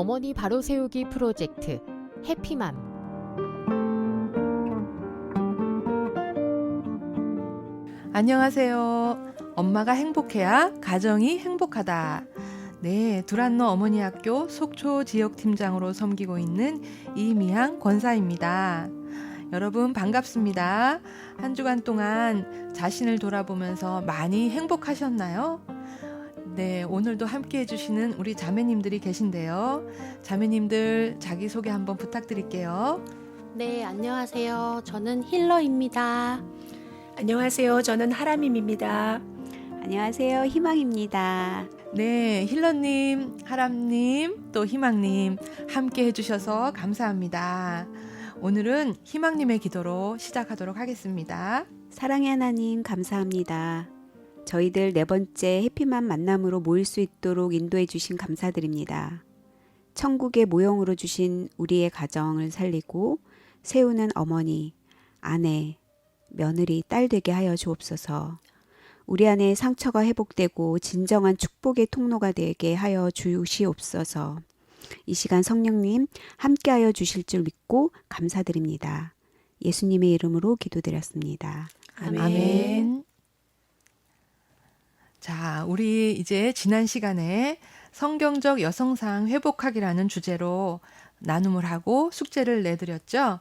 어머니 바로 세우기 프로젝트 해피맘. 안녕하세요. 엄마가 행복해야 가정이 행복하다. 네, 두란노 어머니 학교 속초 지역팀장으로 섬기고 있는 이미향 권사입니다. 여러분 반갑습니다. 한 주간 동안 자신을 돌아보면서 많이 행복하셨나요? 네, 오늘도 함께 해주시는 우리 자매님들이 계신데요. 자매님들 자기소개 한번 부탁드릴게요. 네, 안녕하세요. 저는 힐러입니다. 안녕하세요. 저는 하람임입니다. 안녕하세요. 희망입니다. 네, 힐러님, 하람님, 또 희망님 함께 해주셔서 감사합니다. 오늘은 희망님의 기도로 시작하도록 하겠습니다. 사랑의 하나님 감사합니다. 저희들 4번째 해피맘 만남으로 모일 수 있도록 인도해 주신 감사드립니다. 천국의 모형으로 주신 우리의 가정을 살리고 세우는 어머니, 아내, 며느리, 딸 되게 하여 주옵소서. 우리 안에 상처가 회복되고 진정한 축복의 통로가 되게 하여 주시옵소서. 이 시간 성령님 함께하여 주실 줄 믿고 감사드립니다. 예수님의 이름으로 기도드렸습니다. 아멘. 자, 우리 이제 지난 시간에 성경적 여성상 회복하기라는 주제로 나눔을 하고 숙제를 내드렸죠.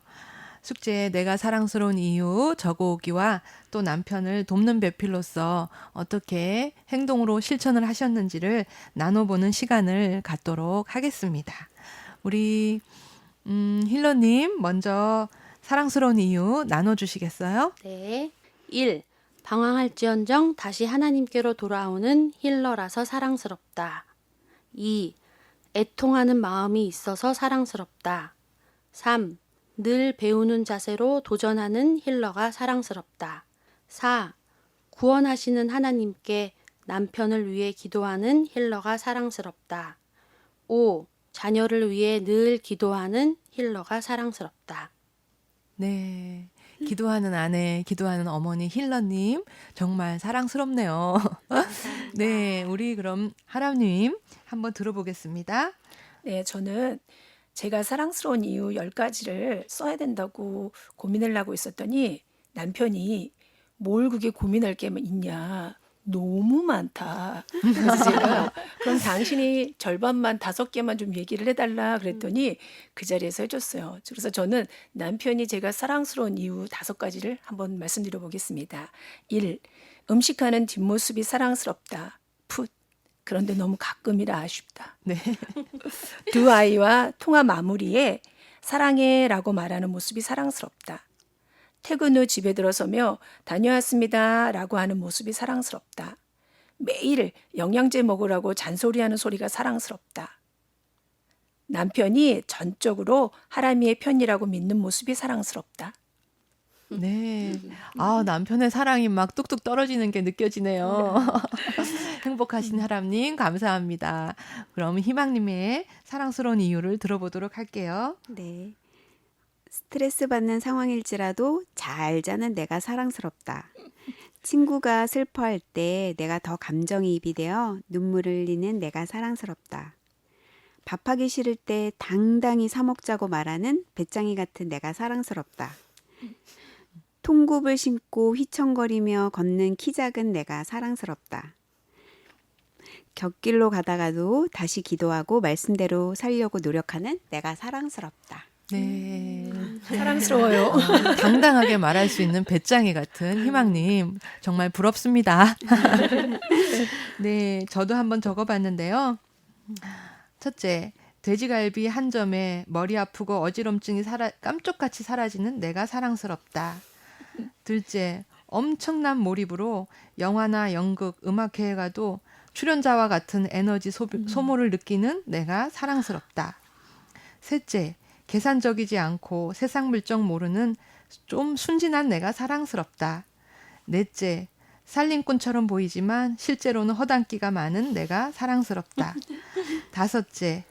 숙제에 내가 사랑스러운 이유 적어오기와 또 남편을 돕는 배필로서 어떻게 행동으로 실천을 하셨는지를 나눠보는 시간을 갖도록 하겠습니다. 우리 힐러님 먼저 사랑스러운 이유 나눠주시겠어요? 네. 1. 방황할지언정 다시 하나님께로 돌아오는 힐러라서 사랑스럽다. 2. 애통하는 마음이 있어서 사랑스럽다. 3. 늘 배우는 자세로 도전하는 힐러가 사랑스럽다. 4. 구원하시는 하나님께 남편을 위해 기도하는 힐러가 사랑스럽다. 5. 자녀를 위해 늘 기도하는 힐러가 사랑스럽다. 네. 기도하는 아내, 기도하는 어머니 힐러님 정말 사랑스럽네요. 네, 우리 그럼 하람님 한번 들어보겠습니다. 네, 저는 제가 사랑스러운 이유 10가지를 써야 된다고 고민을 하고 있었더니 남편이 뭘 그게 고민할 게 있냐. 너무 많다. 그래서 제가 그럼 당신이 절반만 5개만 좀 얘기를 해달라 그랬더니 그 자리에서 해줬어요. 그래서 저는 남편이 제가 사랑스러운 이유 5가지를 한번 말씀드려 보겠습니다. 1. 음식하는 뒷모습이 사랑스럽다. 풋. 그런데 너무 가끔이라 아쉽다. 네. 두 아이와 통화 마무리에 사랑해 라고 말하는 모습이 사랑스럽다. 퇴근 후 집에 들어서며 다녀왔습니다 라고 하는 모습이 사랑스럽다. 매일 영양제 먹으라고 잔소리하는 소리가 사랑스럽다. 남편이 전적으로 하람이의 편이라고 믿는 모습이 사랑스럽다. 네. 아, 남편의 사랑이 막 뚝뚝 떨어지는 게 느껴지네요. 행복하신 하람님, 감사합니다. 그럼 희망님의 사랑스러운 이유를 들어보도록 할게요. 네. 스트레스 받는 상황일지라도 잘 자는 내가 사랑스럽다. 친구가 슬퍼할 때 내가 더 감정이입이 되어 눈물을 흘리는 내가 사랑스럽다. 밥하기 싫을 때 당당히 사 먹자고 말하는 배짱이 같은 내가 사랑스럽다. 통굽을 신고 휘청거리며 걷는 키 작은 내가 사랑스럽다. 곁길로 가다가도 다시 기도하고 말씀대로 살려고 노력하는 내가 사랑스럽다. 네. 사랑스러워요. 당당하게 말할 수 있는 배짱이 같은 희망님, 정말 부럽습니다. 네, 저도 한번 적어봤는데요. 첫째, 돼지갈비 한 점에 머리 아프고 어지럼증이 깜짝같이 사라지는 내가 사랑스럽다. 둘째, 엄청난 몰입으로 영화나 연극, 음악회에 가도 출연자와 같은 에너지 소모를 느끼는 내가 사랑스럽다. 셋째, 계산적이지 않고 세상 물정 모르는 좀 순진한 내가 사랑스럽다. 넷째, 살림꾼처럼 보이지만 실제로는 허당끼가 많은 내가 사랑스럽다. 다섯째,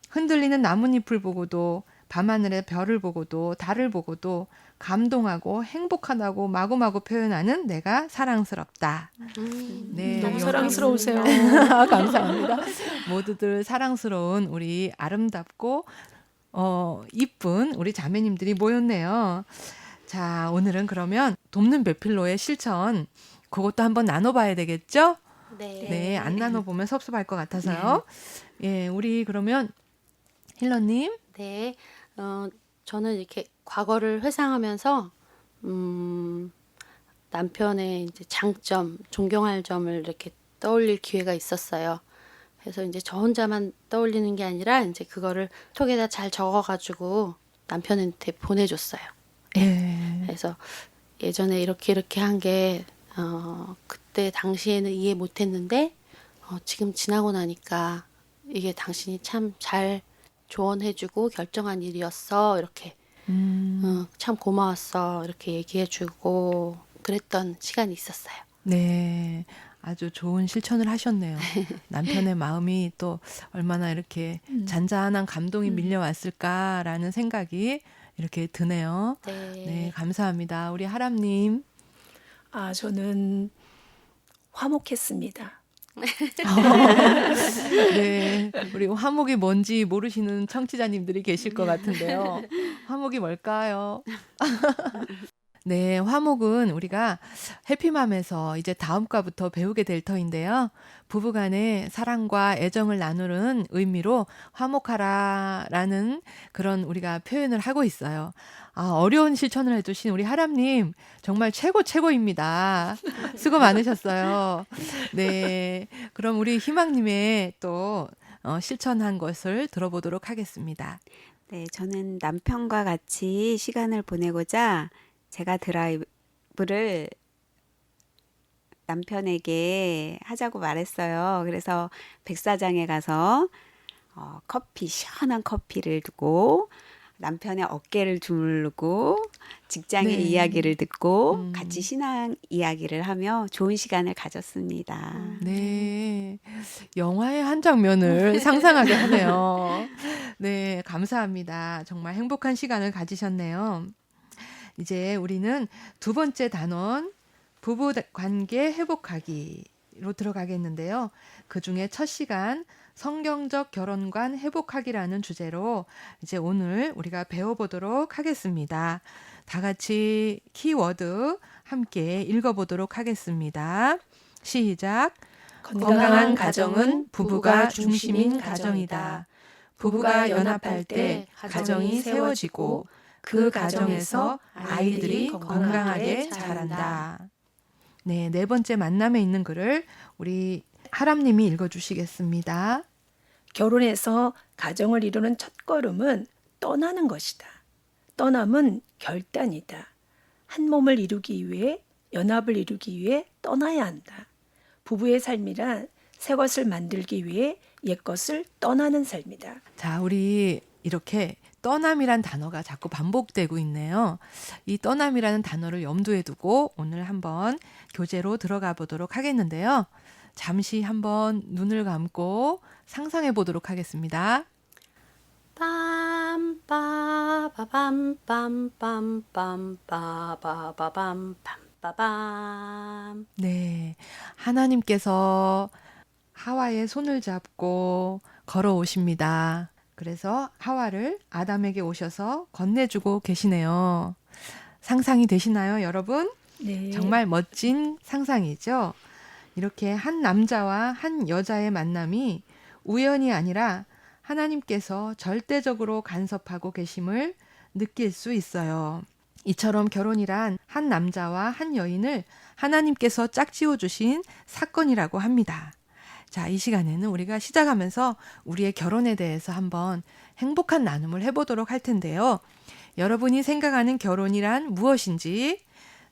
흔들리는 나뭇잎을 보고도 밤하늘의 별을 보고도 달을 보고도 감동하고 행복하다고 마구마구 표현하는 내가 사랑스럽다. 네, 너무 여기- 사랑스러우세요. 감사합니다. 모두들 사랑스러운 우리 아름답고 이쁜 우리 자매님들이 모였네요. 자, 오늘은 그러면 돕는 배필로의 실천 그것도 한번 나눠봐야 되겠죠? 네, 안 나눠보면 섭섭할 것 같아서요. 예, 우리 그러면 힐러님. 네, 저는 이렇게 과거를 회상하면서 남편의 이제 장점, 존경할 점을 이렇게 떠올릴 기회가 있었어요. 그래서 이제 저 혼자만 떠올리는 게 아니라 이제 그거를 톡에다 잘 적어가지고 남편한테 보내줬어요. 예. 그래서 예전에 이렇게 한 게 그때 당시에는 이해 못했는데 지금 지나고 나니까 이게 당신이 참 잘 조언해주고 결정한 일이었어. 이렇게 참 고마웠어. 이렇게 얘기해주고 그랬던 시간이 있었어요. 네. 아주 좋은 실천을 하셨네요. 남편의 마음이 또 얼마나 이렇게 잔잔한 감동이 밀려왔을까라는 생각이 이렇게 드네요. 네, 감사합니다. 우리 하람님. 아, 저는 화목했습니다. 네, 우리 화목이 뭔지 모르시는 청취자님들이 계실 것 같은데요. 화목이 뭘까요? 네, 화목은 우리가 해피맘에서 이제 다음 과부터 배우게 될 터인데요. 부부간의 사랑과 애정을 나누는 의미로 화목하라라는 그런 우리가 표현을 하고 있어요. 아, 어려운 실천을 해주신 우리 하람님 정말 최고입니다. 수고 많으셨어요. 네, 그럼 우리 희망님의 또 실천한 것을 들어보도록 하겠습니다. 네, 저는 남편과 같이 시간을 보내고자 제가 드라이브를 남편에게 하자고 말했어요. 그래서 백사장에 가서 시원한 커피를 두고 남편의 어깨를 주무르고 직장의 네. 이야기를 듣고 같이 신앙 이야기를 하며 좋은 시간을 가졌습니다. 네, 영화의 한 장면을 상상하게 하네요. 네, 감사합니다. 정말 행복한 시간을 가지셨네요. 이제 우리는 두 번째 단원 부부 관계 회복하기로 들어가겠는데요. 그중에 첫 시간 성경적 결혼관 회복하기라는 주제로 이제 오늘 우리가 배워보도록 하겠습니다. 다 같이 키워드 함께 읽어보도록 하겠습니다. 시작. 건강한 가정은 부부가 중심인 가정이다. 부부가 연합할 때 가정이 세워지고 그 가정에서 아이들이 건강하게 자란다. 네, 네 번째 만남에 있는 글을 우리 하람님이 읽어주시겠습니다. 결혼해서 가정을 이루는 첫걸음은 떠나는 것이다. 떠남은 결단이다. 한 몸을 이루기 위해, 연합을 이루기 위해 떠나야 한다. 부부의 삶이란 새 것을 만들기 위해 옛 것을 떠나는 삶이다. 자, 우리 이렇게 떠남이란 단어가 자꾸 반복되고 있네요. 이 떠남이라는 단어를 염두에 두고 오늘 한번 교재로 들어가 보도록 하겠는데요. 잠시 한번 눈을 감고 상상해 보도록 하겠습니다. 빰빰빰빰빰빰빰빰빰빰빰. 네, 하나님께서 하와의 손을 잡고 걸어오십니다. 그래서 하와를 아담에게 오셔서 건네주고 계시네요. 상상이 되시나요, 여러분? 네. 정말 멋진 상상이죠. 이렇게 한 남자와 한 여자의 만남이 우연이 아니라 하나님께서 절대적으로 간섭하고 계심을 느낄 수 있어요. 이처럼 결혼이란 한 남자와 한 여인을 하나님께서 짝지어 주신 사건이라고 합니다. 자, 이 시간에는 우리가 시작하면서 우리의 결혼에 대해서 한번 행복한 나눔을 해보도록 할 텐데요. 여러분이 생각하는 결혼이란 무엇인지,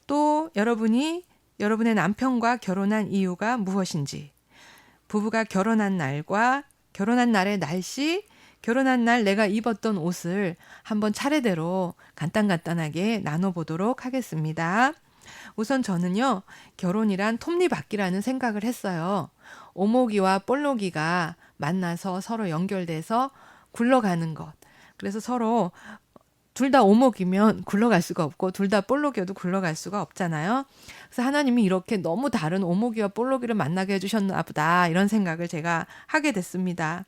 또 여러분의 남편과 결혼한 이유가 무엇인지, 부부가 결혼한 날과 결혼한 날의 날씨, 결혼한 날 내가 입었던 옷을 한번 차례대로 간단하게 나눠보도록 하겠습니다. 우선 저는요, 결혼이란 톱니바퀴라는 생각을 했어요. 오모기와 볼모기가 만나서 서로 연결돼서 굴러가는 것. 그래서 서로 둘 다 오목이면 굴러갈 수가 없고 둘 다 볼록이어도 굴러갈 수가 없잖아요. 그래서 하나님이 이렇게 너무 다른 오목이와 볼록이를 만나게 해주셨나 보다 이런 생각을 제가 하게 됐습니다.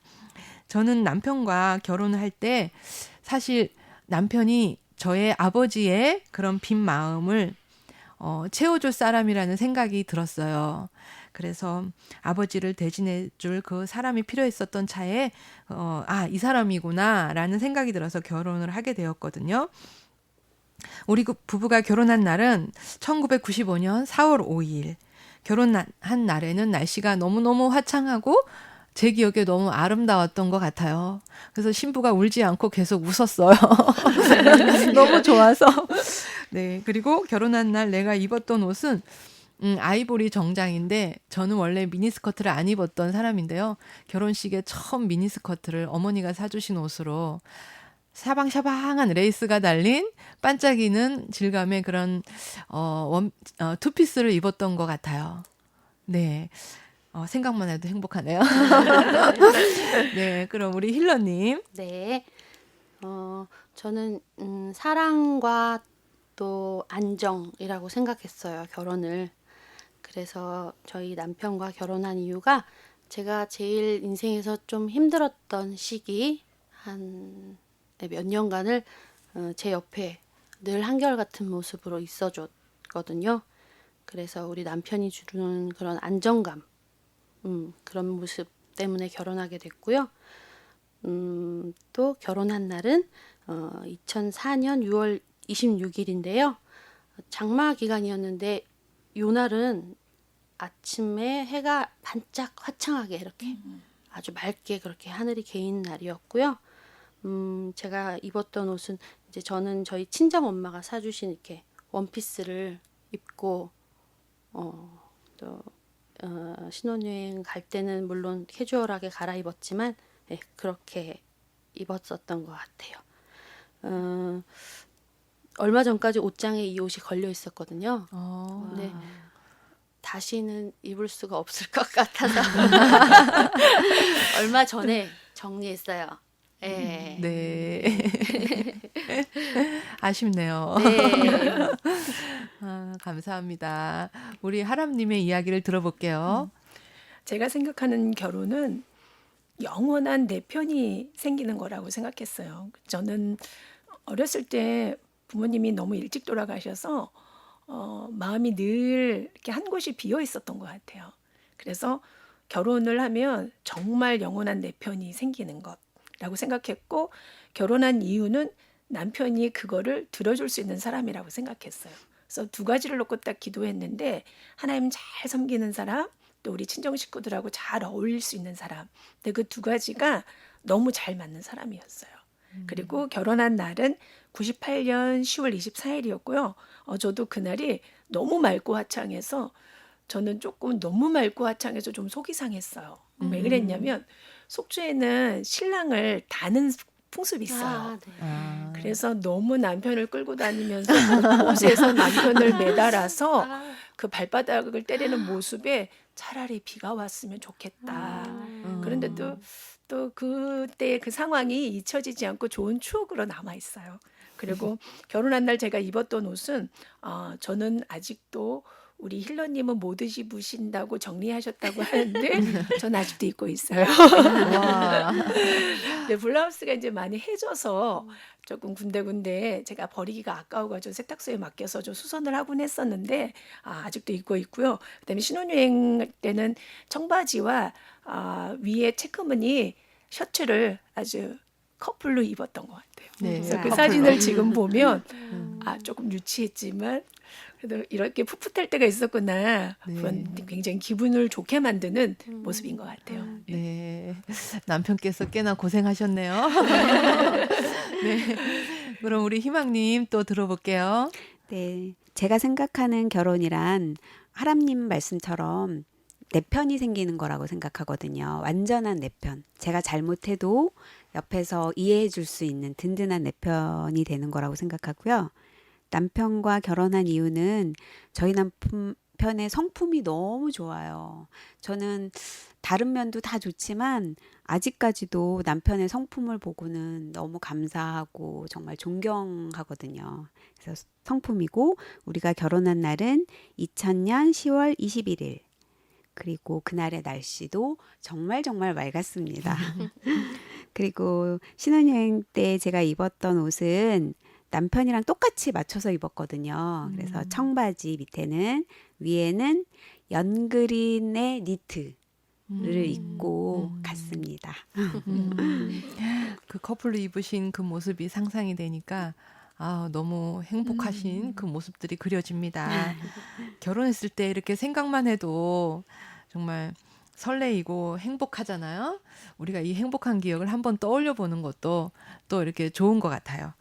저는 남편과 결혼을 할 때 사실 남편이 저의 아버지의 그런 빈 마음을 채워줄 사람이라는 생각이 들었어요. 그래서 아버지를 대신해 줄 그 사람이 필요했었던 차에 이 사람이구나 라는 생각이 들어서 결혼을 하게 되었거든요. 우리 부부가 결혼한 날은 1995년 4월 5일. 결혼한 날에는 날씨가 너무너무 화창하고 제 기억에 너무 아름다웠던 것 같아요. 그래서 신부가 울지 않고 계속 웃었어요. 너무 좋아서. 네. 그리고 결혼한 날 내가 입었던 옷은 아이보리 정장인데 저는 원래 미니스커트를 안 입었던 사람인데요. 결혼식에 처음 미니스커트를 어머니가 사주신 옷으로 샤방샤방한 레이스가 달린 반짝이는 질감의 그런 투피스를 입었던 것 같아요. 네. 생각만 해도 행복하네요. 네, 그럼 우리 힐러님. 네. 저는 사랑과 또 안정이라고 생각했어요, 결혼을. 그래서 저희 남편과 결혼한 이유가 제가 제일 인생에서 좀 힘들었던 시기 한 몇 년간을 제 옆에 늘 한결같은 모습으로 있어줬거든요. 그래서 우리 남편이 주는 그런 안정감, 그런 모습 때문에 결혼하게 됐고요. 또 결혼한 날은 2004년 6월 26일인데요. 장마 기간이었는데 요 날은 아침에 해가 반짝 화창하게 이렇게 아주 맑게 그렇게 하늘이 개인 날이었고요. 제가 입었던 옷은 이제 저는 저희 친정 엄마가 사주신 이렇게 원피스를 입고 또 신혼여행 갈 때는 물론 캐주얼하게 갈아입었지만 네, 그렇게 입었었던 것 같아요. 얼마 전까지 옷장에 이 옷이 걸려 있었거든요. 근데 다시는 입을 수가 없을 것 같아서 얼마 전에 정리했어요. 네. 네. 아쉽네요. 네. 감사합니다. 우리 하람님의 이야기를 들어볼게요. 제가 생각하는 결혼은 영원한 내 편이 생기는 거라고 생각했어요. 저는 어렸을 때 부모님이 너무 일찍 돌아가셔서 마음이 늘 이렇게 한 곳이 비어 있었던 것 같아요. 그래서 결혼을 하면 정말 영원한 내 편이 생기는 것라고 생각했고, 결혼한 이유는 남편이 그거를 들어줄 수 있는 사람이라고 생각했어요. 그래서 두 가지를 놓고 딱 기도했는데, 하나님 잘 섬기는 사람, 또 우리 친정 식구들하고 잘 어울릴 수 있는 사람. 근데 그 두 가지가 너무 잘 맞는 사람이었어요. 그리고 결혼한 날은 98년 10월 24일이었고요. 저도 그날이 너무 맑고 화창해서 저는 조금 너무 맑고 화창해서 좀 속이 상했어요. 왜 그랬냐면 속초에는 신랑을 다는 풍습이 있어요. 네. 그래서 너무 남편을 끌고 다니면서 곳곳에서 남편을 매달아서 그 발바닥을 때리는 모습에 차라리 비가 왔으면 좋겠다. 그런데도 또 그때 그 상황이 잊혀지지 않고 좋은 추억으로 남아 있어요. 그리고 결혼한 날 제가 입었던 옷은 저는 아직도 우리 힐러님은 못 입으신다고 정리하셨다고 하는데 전 아직도 입고 있어요. 와. 근데 블라우스가 이제 많이 해져서 조금 군데군데 제가 버리기가 아까워가지고 세탁소에 맡겨서 좀 수선을 하곤 했었는데 아직도 입고 있고요. 그다음에 신혼여행 때는 청바지와 위에 체크무늬 셔츠를 아주 커플로 입었던 것 같아요. 네, 그래서 그 커플로. 사진을 지금 보면 조금 유치했지만 그래도 이렇게 풋풋할 때가 있었구나. 네. 그런 굉장히 기분을 좋게 만드는 모습인 것 같아요. 네. 남편께서 꽤나 고생하셨네요. 네. 그럼 우리 희망님 또 들어볼게요. 네, 제가 생각하는 결혼이란 하람님 말씀처럼 내 편이 생기는 거라고 생각하거든요. 완전한 내 편. 제가 잘못해도 옆에서 이해해 줄 수 있는 든든한 내 편이 되는 거라고 생각하고요. 남편과 결혼한 이유는 저희 남편의 성품이 너무 좋아요. 저는 다른 면도 다 좋지만 아직까지도 남편의 성품을 보고는 너무 감사하고 정말 존경하거든요. 그래서 성품이고 우리가 결혼한 날은 2000년 10월 21일. 그리고 그날의 날씨도 정말 정말 맑았습니다. 그리고 신혼여행 때 제가 입었던 옷은 남편이랑 똑같이 맞춰서 입었거든요. 그래서 청바지 밑에는 위에는 연그린의 니트를 입고 갔습니다. 그 커플로 입으신 그 모습이 상상이 되니까 너무 행복하신 그 모습들이 그려집니다. 결혼했을 때 이렇게 생각만 해도 정말 설레이고 행복하잖아요. 우리가 이 행복한 기억을 한번 떠올려 보는 것도 또 이렇게 좋은 것 같아요.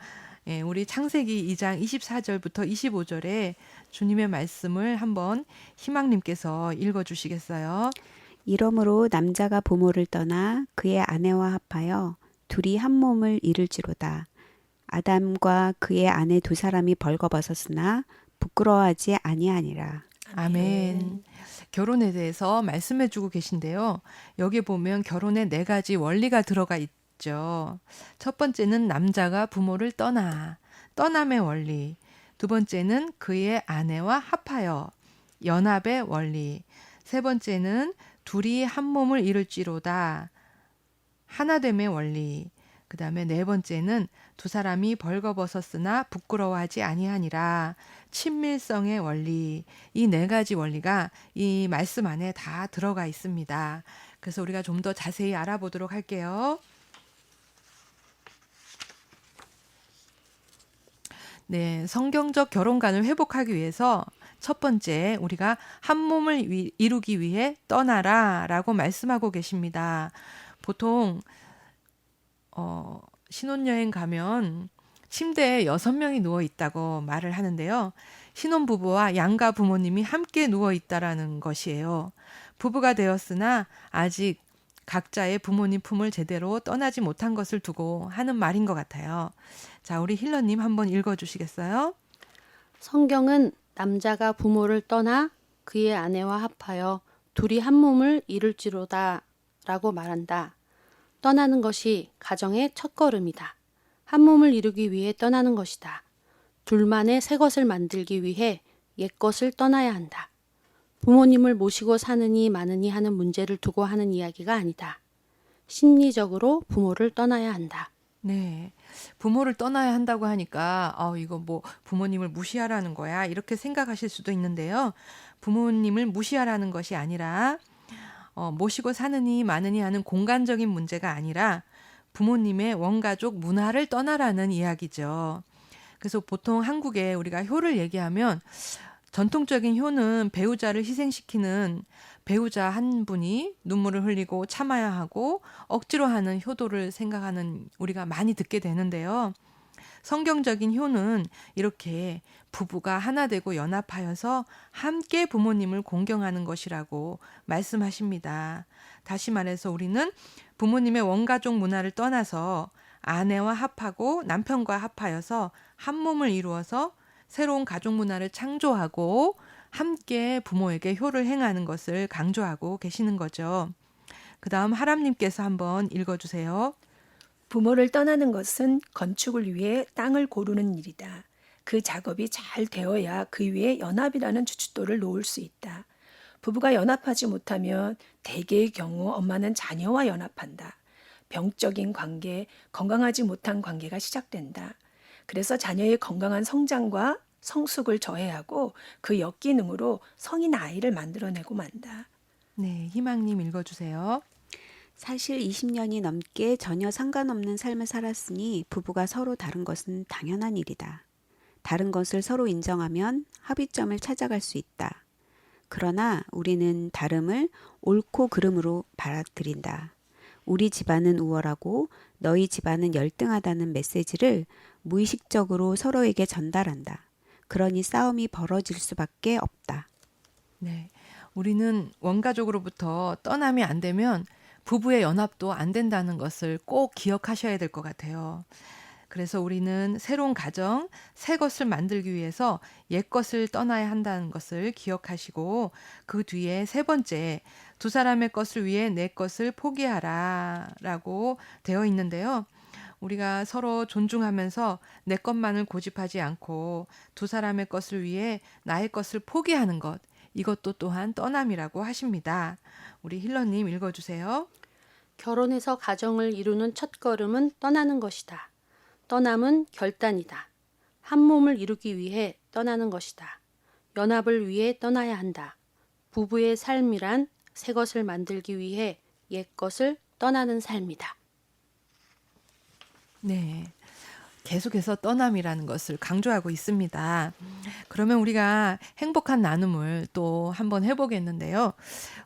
예, 우리 창세기 2장 24절부터 25절에 주님의 말씀을 한번 희망님께서 읽어주시겠어요? 이러므로 남자가 부모를 떠나 그의 아내와 합하여 둘이 한 몸을 이룰지로다. 아담과 그의 아내 두 사람이 벌거벗었으나 부끄러워하지 아니하니라. 아멘. 결혼에 대해서 말씀해주고 계신데요. 여기 보면 결혼에 4가지 원리가 들어가 있죠. 첫 번째는 남자가 부모를 떠남의 원리. 두 번째는 그의 아내와 합하여, 연합의 원리. 세 번째는 둘이 한 몸을 이룰지로다, 하나됨의 원리. 그 다음에 4번째는 두 사람이 벌거벗었으나 부끄러워하지 아니하니라, 친밀성의 원리. 이 4가지 원리가 이 말씀 안에 다 들어가 있습니다. 그래서 우리가 좀 더 자세히 알아보도록 할게요. 네, 성경적 결혼관을 회복하기 위해서 첫 번째, 우리가 한 몸을 이루기 위해 떠나라 라고 말씀하고 계십니다. 보통 신혼여행 가면 침대에 6명이 누워 있다고 말을 하는데요. 신혼부부와 양가 부모님이 함께 누워 있다라는 것이에요. 부부가 되었으나 아직 각자의 부모님 품을 제대로 떠나지 못한 것을 두고 하는 말인 것 같아요. 자, 우리 힐러님 한번 읽어주시겠어요? 성경은 남자가 부모를 떠나 그의 아내와 합하여 둘이 한 몸을 이룰지로다 라고 말한다. 떠나는 것이 가정의 첫걸음이다. 한 몸을 이루기 위해 떠나는 것이다. 둘만의 새 것을 만들기 위해 옛 것을 떠나야 한다. 부모님을 모시고 사느니 마느니 하는 문제를 두고 하는 이야기가 아니다. 심리적으로 부모를 떠나야 한다. 네. 부모를 떠나야 한다고 하니까 이거 뭐 부모님을 무시하라는 거야 이렇게 생각하실 수도 있는데요. 부모님을 무시하라는 것이 아니라 모시고 사느니 마느니 하는 공간적인 문제가 아니라 부모님의 원가족 문화를 떠나라는 이야기죠. 그래서 보통 한국에 우리가 효를 얘기하면 전통적인 효는 배우자를 희생시키는 배우자 한 분이 눈물을 흘리고 참아야 하고 억지로 하는 효도를 생각하는 우리가 많이 듣게 되는데요. 성경적인 효는 이렇게 부부가 하나 되고 연합하여서 함께 부모님을 공경하는 것이라고 말씀하십니다. 다시 말해서 우리는 부모님의 원가족 문화를 떠나서 아내와 합하고 남편과 합하여서 한 몸을 이루어서 새로운 가족 문화를 창조하고 함께 부모에게 효를 행하는 것을 강조하고 계시는 거죠. 그 다음 하람님께서 한번 읽어주세요. 부모를 떠나는 것은 건축을 위해 땅을 고르는 일이다. 그 작업이 잘 되어야 그 위에 연합이라는 주춧돌을 놓을 수 있다. 부부가 연합하지 못하면 대개의 경우 엄마는 자녀와 연합한다. 병적인 관계, 건강하지 못한 관계가 시작된다. 그래서 자녀의 건강한 성장과 성숙을 저해하고 그 역기능으로 성인 아이를 만들어내고 만다. 네, 희망님 읽어주세요. 사실 20년이 넘게 전혀 상관없는 삶을 살았으니 부부가 서로 다른 것은 당연한 일이다. 다른 것을 서로 인정하면 합의점을 찾아갈 수 있다. 그러나 우리는 다름을 옳고 그름으로 받아들인다. 우리 집안은 우월하고 너희 집안은 열등하다는 메시지를 무의식적으로 서로에게 전달한다. 그러니 싸움이 벌어질 수밖에 없다. 네, 우리는 원가족으로부터 떠남이 안 되면 부부의 연합도 안 된다는 것을 꼭 기억하셔야 될 것 같아요. 그래서 우리는 새로운 가정, 새 것을 만들기 위해서 옛 것을 떠나야 한다는 것을 기억하시고 그 뒤에 세 번째, 두 사람의 것을 위해 내 것을 포기하라라고 되어 있는데요. 우리가 서로 존중하면서 내 것만을 고집하지 않고 두 사람의 것을 위해 나의 것을 포기하는 것, 이것도 또한 떠남이라고 하십니다. 우리 힐러님 읽어주세요. 결혼해서 가정을 이루는 첫걸음은 떠나는 것이다. 떠남은 결단이다. 한 몸을 이루기 위해 떠나는 것이다. 연합을 위해 떠나야 한다. 부부의 삶이란 새 것을 만들기 위해 옛 것을 떠나는 삶이다. 네. 계속해서 떠남이라는 것을 강조하고 있습니다. 그러면 우리가 행복한 나눔을 또 한번 해보겠는데요.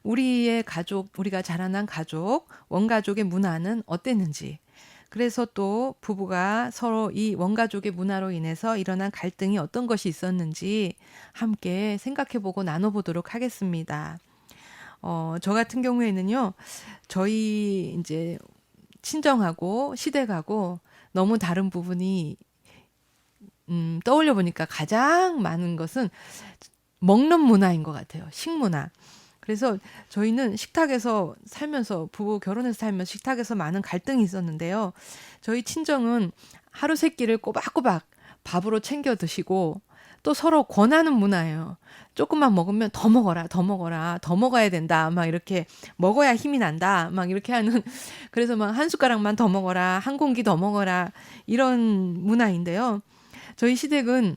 우리의 가족, 우리가 자라난 가족, 원가족의 문화는 어땠는지, 그래서 또 부부가 서로 이 원가족의 문화로 인해서 일어난 갈등이 어떤 것이 있었는지 함께 생각해보고 나눠보도록 하겠습니다. 저 같은 경우에는요, 저희 이제 친정하고 시댁하고 너무 다른 부분이 떠올려 보니까 가장 많은 것은 먹는 문화인 것 같아요. 식문화. 그래서 저희는 식탁에서 살면서 부부 결혼해서 살면서 식탁에서 많은 갈등이 있었는데요. 저희 친정은 하루 세 끼를 꼬박꼬박 밥으로 챙겨 드시고 또 서로 권하는 문화예요. 조금만 먹으면 더 먹어라, 더 먹어라, 더 먹어야 된다. 막 이렇게 먹어야 힘이 난다. 막 이렇게 하는. 그래서 막 한 숟가락만 더 먹어라, 한 공기 더 먹어라. 이런 문화인데요. 저희 시댁은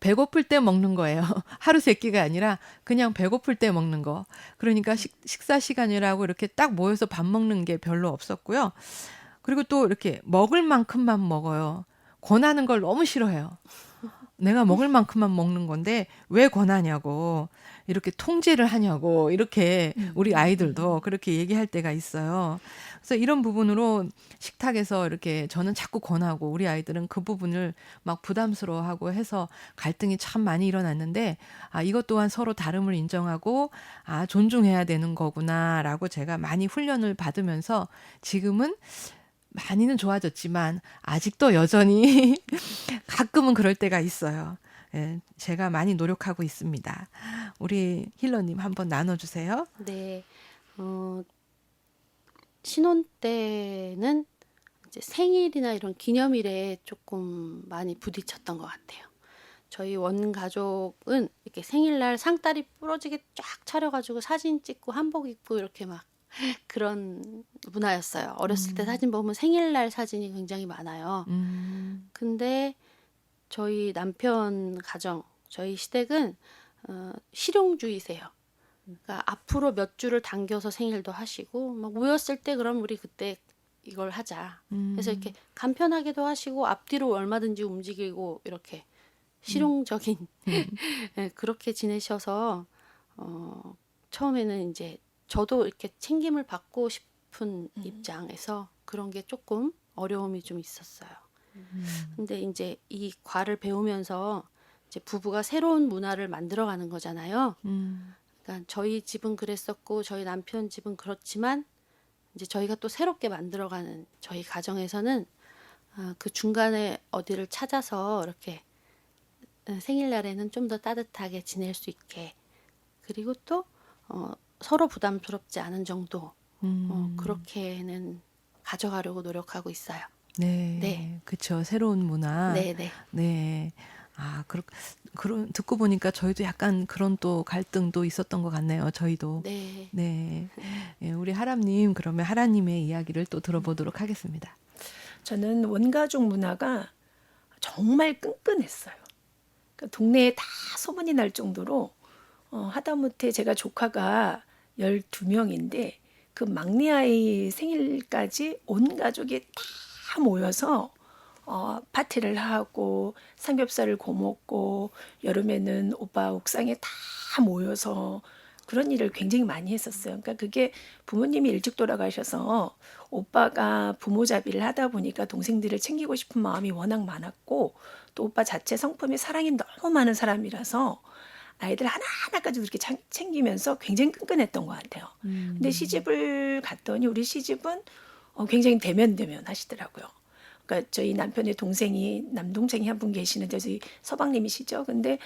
배고플 때 먹는 거예요. 하루 세 끼가 아니라 그냥 배고플 때 먹는 거. 그러니까 식사 시간이라고 이렇게 딱 모여서 밥 먹는 게 별로 없었고요. 그리고 또 이렇게 먹을 만큼만 먹어요. 권하는 걸 너무 싫어해요. 내가 먹을 만큼만 먹는 건데 왜 권하냐고, 이렇게 통제를 하냐고, 이렇게 우리 아이들도 그렇게 얘기할 때가 있어요. 그래서 이런 부분으로 식탁에서 이렇게 저는 자꾸 권하고 우리 아이들은 그 부분을 막 부담스러워하고 해서 갈등이 참 많이 일어났는데, 이것 또한 서로 다름을 인정하고 존중해야 되는 거구나라고 제가 많이 훈련을 받으면서 지금은 많이는 좋아졌지만 아직도 여전히 가끔은 그럴 때가 있어요. 예, 제가 많이 노력하고 있습니다. 우리 힐러님 한번 나눠주세요. 네. 신혼 때는 이제 생일이나 이런 기념일에 조금 많이 부딪혔던 것 같아요. 저희 원가족은 이렇게 생일날 상다리 부러지게 쫙 차려가지고 사진 찍고 한복 입고 이렇게 막 그런 문화였어요. 어렸을 때 사진 보면 생일날 사진이 굉장히 많아요. 근데 저희 남편 가정, 저희 시댁은 실용주의세요. 그러니까 앞으로 몇 주를 당겨서 생일도 하시고, 막 모였을 때 그럼 우리 그때 이걸 하자. 그래서 이렇게 간편하게도 하시고 앞뒤로 얼마든지 움직이고 이렇게 실용적인 네, 그렇게 지내셔서 처음에는 이제 저도 이렇게 챙김을 받고 싶은 입장에서 그런 게 조금 어려움이 좀 있었어요. 근데 이제 이 과를 배우면서 이제 부부가 새로운 문화를 만들어가는 거잖아요. 그러니까 저희 집은 그랬었고 저희 남편 집은 그렇지만 이제 저희가 또 새롭게 만들어가는 저희 가정에서는 그 중간에 어디를 찾아서 이렇게 생일날에는 좀 더 따뜻하게 지낼 수 있게, 그리고 또 서로 부담스럽지 않은 정도 그렇게는 가져가려고 노력하고 있어요. 네, 네. 그렇죠. 새로운 문화. 네, 네. 네. 그런 듣고 보니까 저희도 약간 그런 또 갈등도 있었던 것 같네요. 저희도. 네. 네. 예, 우리 하람님, 그러면 하라님의 이야기를 또 들어보도록 하겠습니다. 저는 원가족 문화가 정말 끈끈했어요. 그러니까 동네에 다 소문이 날 정도로 하다못해 제가 조카가 12명인데 그 막내 아이 생일까지 온 가족이 다 모여서 파티를 하고 삼겹살을 구워 먹고, 여름에는 오빠 옥상에 다 모여서 그런 일을 굉장히 많이 했었어요. 그러니까 그게 부모님이 일찍 돌아가셔서 오빠가 부모잡이를 하다 보니까 동생들을 챙기고 싶은 마음이 워낙 많았고, 또 오빠 자체 성품이 사랑이 너무 많은 사람이라서 아이들 하나하나까지 그렇게 챙기면서 굉장히 끈끈했던 것 같아요. 근데 시집을 갔더니 우리 시집은 굉장히 대면 하시더라고요. 그러니까 저희 남편의 동생이 남동생이 한 분 계시는데 저희 서방님이시죠. 근데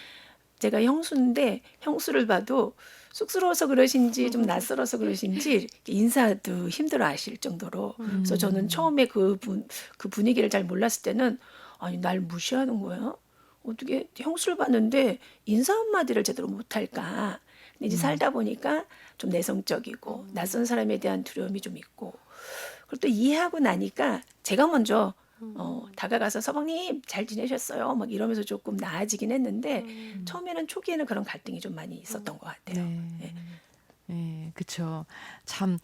제가 형수인데 형수를 봐도 쑥스러워서 그러신지 좀 낯설어서 그러신지 인사도 힘들어하실 정도로. 그래서 저는 처음에 그 분위기를 잘 몰랐을 때는 아니 날 무시하는 거야? 어떻게 형수를 봤는데 인사 한마디를 제대로 못할까? 근데 이제 살다 보니까 좀 내성적이고 낯선 사람에 대한 두려움이 좀 있고 그리고 또 이해하고 나니까 제가 먼저 다가가서 서방님 잘 지내셨어요? 막 이러면서 조금 나아지긴 했는데 처음에는 초기에는 그런 갈등이 좀 많이 있었던 것 같아요. 네. 네. 네, 그쵸. 참,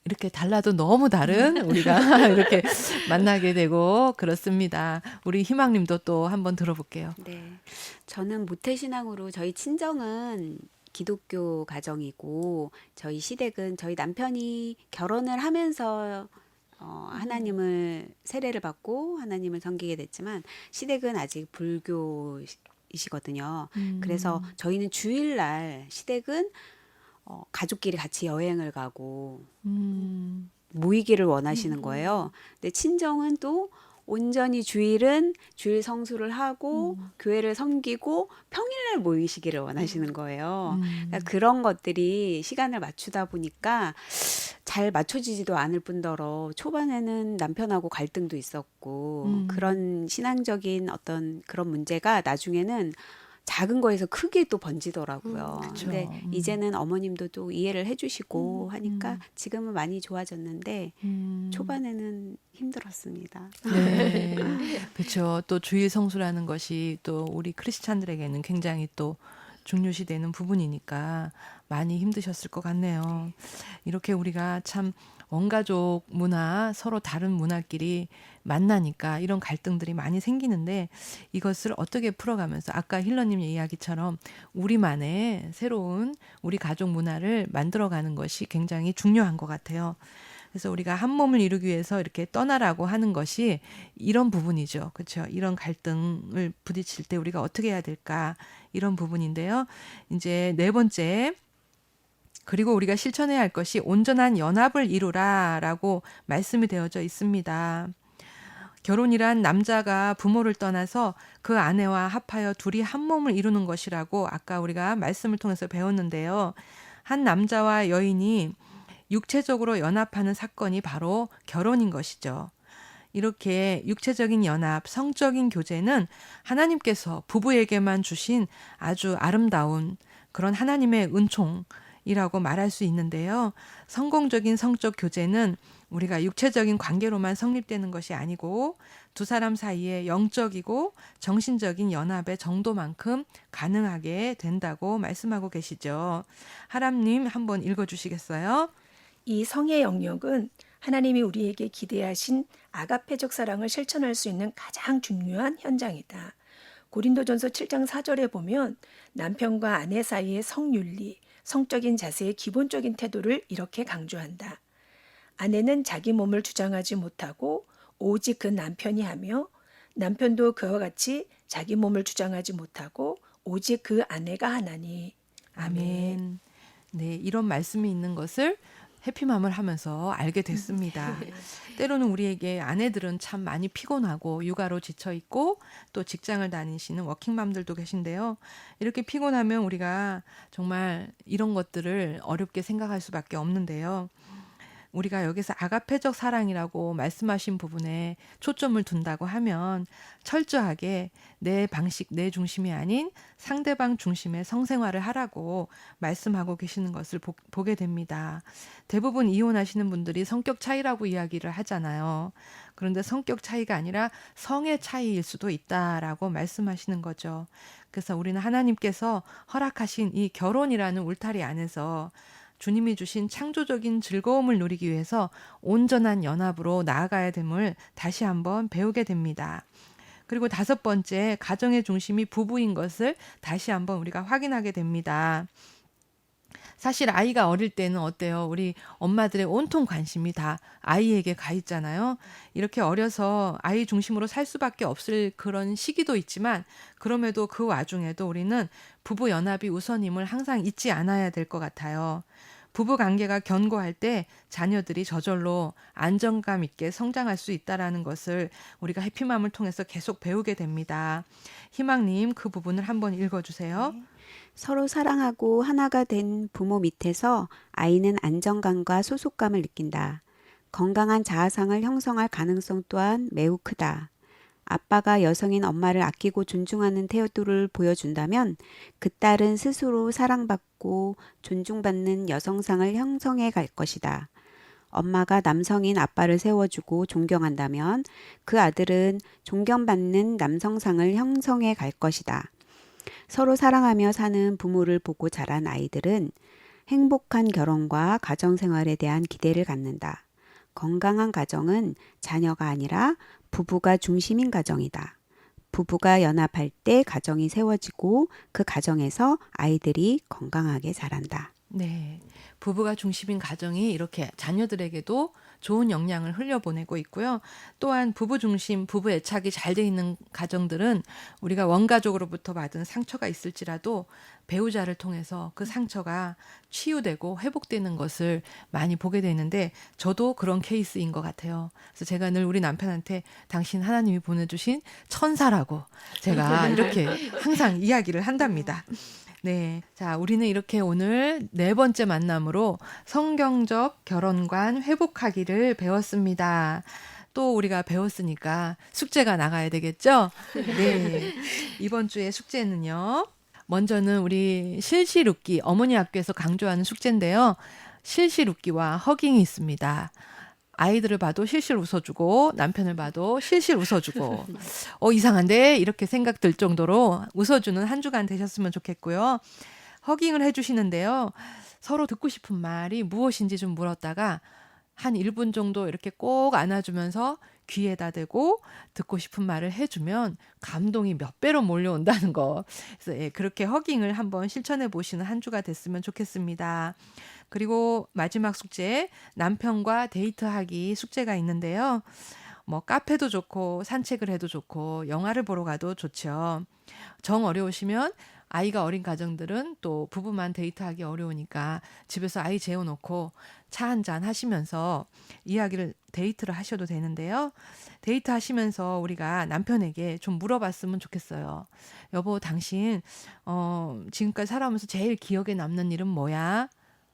이렇게 달라도 너무 다른 우리가 이렇게 만나게 되고 그렇습니다. 우리 희망님도 또 한번 들어볼게요. 네. 저는 모태신앙으로 저희 친정은 기독교 가정이고 저희 시댁은 저희 남편이 결혼을 하면서 하나님을 세례를 받고 하나님을 섬기게 됐지만 시댁은 아직 불교이시거든요. 그래서 저희는 주일날 시댁은 가족끼리 같이 여행을 가고 모이기를 원하시는 거예요. 근데 친정은 또 온전히 주일은 주일 성수를 하고 교회를 섬기고 평일날 모이시기를 원하시는 거예요. 그러니까 그런 것들이 시간을 맞추다 보니까 잘 맞춰지지도 않을 뿐더러 초반에는 남편하고 갈등도 있었고 그런 신앙적인 어떤 그런 문제가 나중에는 작은 거에서 크게 또 번지더라고요. 그쵸. 근데 이제는 어머님도 또 이해를 해주시고 하니까 지금은 많이 좋아졌는데 초반에는 힘들었습니다. 네. 그렇죠. 또 주일 성수라는 것이 또 우리 크리스찬들에게는 굉장히 또 중요시되는 부분이니까 많이 힘드셨을 것 같네요. 이렇게 우리가 참 원가족 문화, 서로 다른 문화끼리 만나니까 이런 갈등들이 많이 생기는데 이것을 어떻게 풀어가면서 아까 힐러님 이야기처럼 우리만의 새로운 우리 가족 문화를 만들어가는 것이 굉장히 중요한 것 같아요. 그래서 우리가 한 몸을 이루기 위해서 이렇게 떠나라고 하는 것이 이런 부분이죠. 그렇죠? 이런 갈등을 부딪힐 때 우리가 어떻게 해야 될까? 이런 부분인데요. 이제 네 번째, 그리고 우리가 실천해야 할 것이 온전한 연합을 이루라라고 말씀이 되어져 있습니다. 결혼이란 남자가 부모를 떠나서 그 아내와 합하여 둘이 한 몸을 이루는 것이라고 아까 우리가 말씀을 통해서 배웠는데요. 한 남자와 여인이 육체적으로 연합하는 사건이 바로 결혼인 것이죠. 이렇게 육체적인 연합, 성적인 교제는 하나님께서 부부에게만 주신 아주 아름다운 그런 하나님의 은총이라고 말할 수 있는데요. 성공적인 성적 교제는 우리가 육체적인 관계로만 성립되는 것이 아니고 두 사람 사이에 영적이고 정신적인 연합의 정도만큼 가능하게 된다고 말씀하고 계시죠. 하람님 한번 읽어주시겠어요? 이 성의 영역은 하나님이 우리에게 기대하신 아가페적 사랑을 실천할 수 있는 가장 중요한 현장이다. 고린도전서 7장 4절에 보면 남편과 아내 사이의 성윤리, 성적인 자세의 기본적인 태도를 이렇게 강조한다. 아내는 자기 몸을 주장하지 못하고 오직 그 남편이 하며 남편도 그와 같이 자기 몸을 주장하지 못하고 오직 그 아내가 하나니. 아멘. 네, 이런 말씀이 있는 것을 해피맘을 하면서 알게 됐습니다. 때로는 우리에게 아내들은 참 많이 피곤하고 육아로 지쳐 있고 또 직장을 다니시는 워킹맘들도 계신데요. 이렇게 피곤하면 우리가 정말 이런 것들을 어렵게 생각할 수밖에 없는데요. 우리가 여기서 아가페적 사랑이라고 말씀하신 부분에 초점을 둔다고 하면 철저하게 내 방식, 내 중심이 아닌 상대방 중심의 성생활을 하라고 말씀하고 계시는 것을 보게 됩니다. 대부분 이혼하시는 분들이 성격 차이라고 이야기를 하잖아요. 그런데 성격 차이가 아니라 성의 차이일 수도 있다라고 말씀하시는 거죠. 그래서 우리는 하나님께서 허락하신 이 결혼이라는 울타리 안에서 주님이 주신 창조적인 즐거움을 누리기 위해서 온전한 연합으로 나아가야 됨을 다시 한번 배우게 됩니다. 그리고 다섯 번째, 가정의 중심이 부부인 것을 다시 한번 우리가 확인하게 됩니다. 사실 아이가 어릴 때는 어때요? 우리 엄마들의 온통 관심이 다 아이에게 가 있잖아요. 이렇게 어려서 아이 중심으로 살 수밖에 없을 그런 시기도 있지만 그럼에도 그 와중에도 우리는 부부 연합이 우선임을 항상 잊지 않아야 될 것 같아요. 부부 관계가 견고할 때 자녀들이 저절로 안정감 있게 성장할 수 있다라는 것을 우리가 해피맘을 통해서 계속 배우게 됩니다. 희망님, 그 부분을 한번 읽어주세요. 서로 사랑하고 하나가 된 부모 밑에서 아이는 안정감과 소속감을 느낀다. 건강한 자아상을 형성할 가능성 또한 매우 크다. 아빠가 여성인 엄마를 아끼고 존중하는 태도를 보여준다면 그 딸은 스스로 사랑받고 존중받는 여성상을 형성해 갈 것이다. 엄마가 남성인 아빠를 세워주고 존경한다면 그 아들은 존경받는 남성상을 형성해 갈 것이다. 서로 사랑하며 사는 부모를 보고 자란 아이들은 행복한 결혼과 가정생활에 대한 기대를 갖는다. 건강한 가정은 자녀가 아니라 부부가 중심인 가정이다. 부부가 연합할 때 가정이 세워지고 그 가정에서 아이들이 건강하게 자란다. 네, 부부가 중심인 가정이 이렇게 자녀들에게도 좋은 영향을 흘려보내고 있고요. 또한 부부 중심, 부부 애착이 잘 돼 있는 가정들은 우리가 원가족으로부터 받은 상처가 있을지라도 배우자를 통해서 그 상처가 치유되고 회복되는 것을 많이 보게 되는데 저도 그런 케이스인 것 같아요. 그래서 제가 늘 우리 남편한테 당신 하나님이 보내주신 천사라고 제가 이렇게 항상 이야기를 한답니다. 네. 자, 우리는 이렇게 오늘 4번째 만남으로 성경적 결혼관 회복하기를 배웠습니다. 또 우리가 배웠으니까 숙제가 나가야 되겠죠? 네. 이번 주의 숙제는요. 먼저는 우리 실시룻기, 어머니 학교에서 강조하는 숙제인데요. 실시룻기와 허깅이 있습니다. 아이들을 봐도 실실 웃어주고 남편을 봐도 실실 웃어주고 이상한데 이렇게 생각 들 정도로 웃어주는 한 주간 되셨으면 좋겠고요. 허깅을 해주시는데요. 서로 듣고 싶은 말이 무엇인지 좀 물었다가 한 1분 정도 이렇게 꼭 안아주면서 귀에다 대고 듣고 싶은 말을 해주면 감동이 몇 배로 몰려온다는 거. 그래서 그렇게 허깅을 한번 실천해 보시는 한 주가 됐으면 좋겠습니다. 그리고 마지막 숙제, 남편과 데이트하기 숙제가 있는데요. 뭐 카페도 좋고 산책을 해도 좋고 영화를 보러 가도 좋죠. 정 어려우시면 아이가 어린 가정들은 또 부부만 데이트하기 어려우니까 집에서 아이 재워놓고 차 한잔 하시면서 데이트를 하셔도 되는데요. 데이트 하시면서 우리가 남편에게 좀 물어봤으면 좋겠어요. 여보, 당신 지금까지 살아오면서 제일 기억에 남는 일은 뭐야?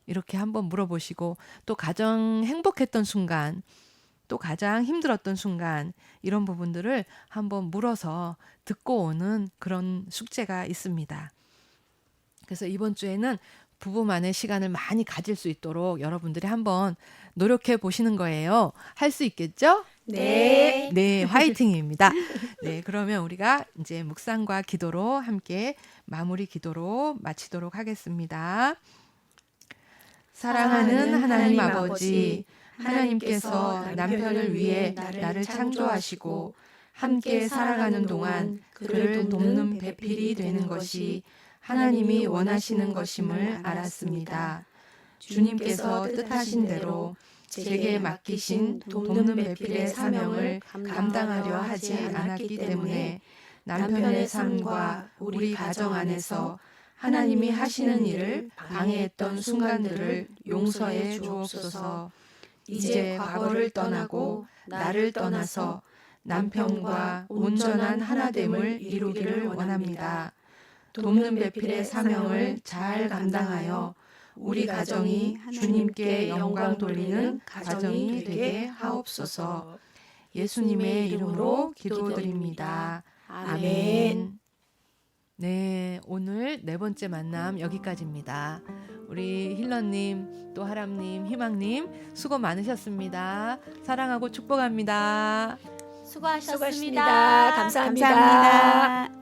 이렇게 한번 물어보시고 또 가장 행복했던 순간 또 가장 힘들었던 순간 이런 부분들을 한번 물어서 듣고 오는 그런 숙제가 있습니다. 그래서 이번 주에는 부부만의 시간을 많이 가질 수 있도록 여러분들이 한번 노력해 보시는 거예요. 할 수 있겠죠? 네. 네, 화이팅입니다. 네, 그러면 우리가 이제 묵상과 기도로 함께 마무리 기도로 마치도록 하겠습니다. 사랑하는 하나님 아버지, 하나님께서 남편을 위해 나를 창조하시고 함께 살아가는 동안 그를 돕는 배필이 되는 것이 하나님이 원하시는 것임을 알았습니다. 주님께서 뜻하신 대로 제게 맡기신 돕는 배필의 사명을 감당하려 하지 않았기 때문에 남편의 삶과 우리 가정 안에서 하나님이 하시는 일을 방해했던 순간들을 용서해 주옵소서. 이제 과거를 떠나고 나를 떠나서 남편과 온전한 하나됨을 이루기를 원합니다. 돕는 배필의 사명을 잘 감당하여 우리 가정이 주님께 영광 돌리는 가정이 되게 하옵소서. 예수님의 이름으로 기도드립니다. 아멘. 네, 오늘 4번째 만남 여기까지입니다. 우리 힐러님, 또 하람님, 희망님 수고 많으셨습니다. 사랑하고 축복합니다. 수고하셨습니다. 수고하셨습니다. 감사합니다. 감사합니다.